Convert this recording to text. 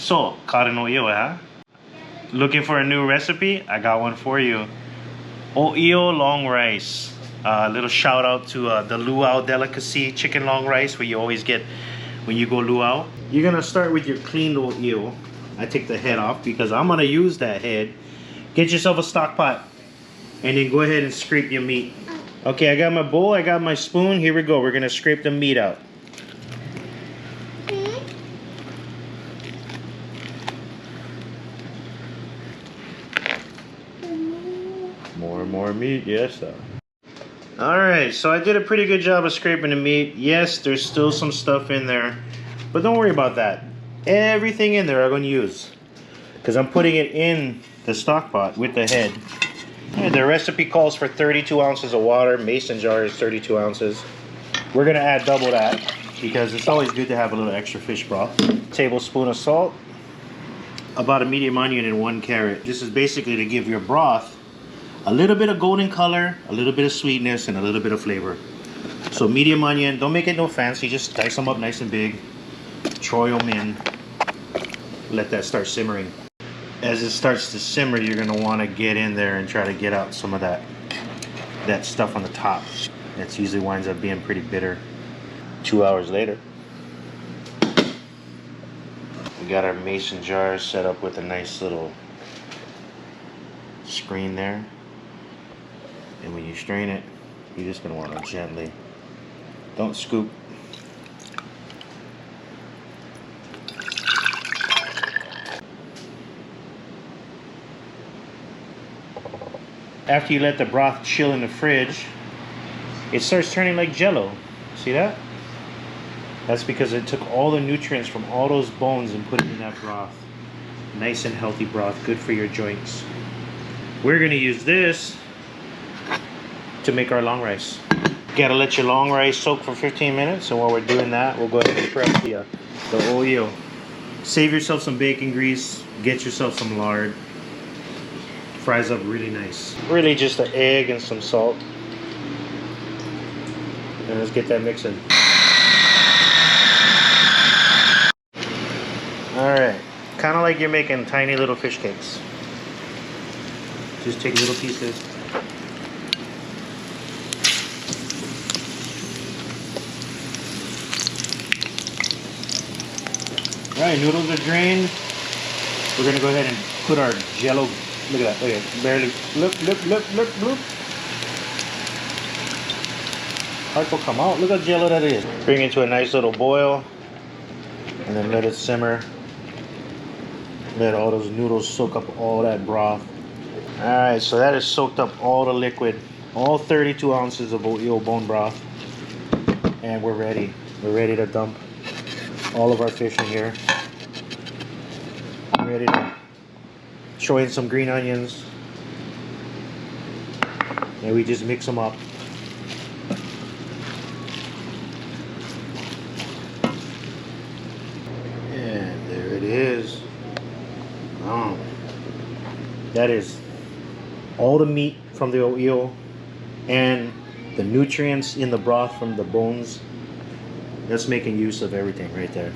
So, caught an ō'io, huh? Looking for a new recipe? I got one for you. Ō'io Long Rice. Little shout out to the luau delicacy, chicken long rice, where you always get when you go luau. You're gonna start with your cleaned ō'io. I take the head off because I'm gonna use that head. Get yourself a stock pot and then go ahead and scrape your meat. Okay, I got my bowl, I got my spoon. Here we go. We're gonna scrape the meat out. More meat, yes sir. Alright, so I did a pretty good job of scraping the meat. Yes, there's still some stuff in there, but don't worry about that. Everything in there I'm going to use, because I'm putting it in the stock pot with the head. And the recipe calls for 32 ounces of water. Mason jar is 32 ounces. We're going to add double that, because it's always good to have a little extra fish broth. Tablespoon of salt, about a medium onion and 1 carrot. This is basically to give your broth a little bit of golden color, a little bit of sweetness, and a little bit of flavor. So medium onion, don't make it no fancy, just dice them up nice and big. Throw them in. Let that start simmering. As it starts to simmer, you're gonna wanna get in there and try to get out some of that stuff on the top. That usually winds up being pretty bitter. 2 hours later, we got our mason jars set up with a nice little screen there. And when you strain it, you're just going to want to gently, don't scoop. After you let the broth chill in the fridge, it starts turning like jello. See that? That's because it took all the nutrients from all those bones and put it in that broth. Nice and healthy broth, good for your joints. We're going to use this to make our long rice. Gotta let your long rice soak for 15 minutes, and while we're doing that, we'll go ahead and prep the ō'io. Save yourself some bacon grease, get yourself some lard. Fries up really nice. Really just an egg and some salt. And let's get that mixing. Alright, kind of like you're making tiny little fish cakes. Just take little pieces. Alright, noodles are drained. We're gonna go ahead and put our jello. Look at that. Look at it. Barely. Look. Heart will come out. Look how jello that is. Bring it to a nice little boil. And then let it simmer. Let all those noodles soak up all that broth. Alright, so that has soaked up all the liquid. All 32 ounces of ō'io bone broth. And we're ready. We're ready to dump all of our fish in here. I'm ready to throw in some green onions. And we just mix them up. And there it is. Oh, that is all the meat from the ō'io and the nutrients in the broth from the bones. That's making use of everything right there.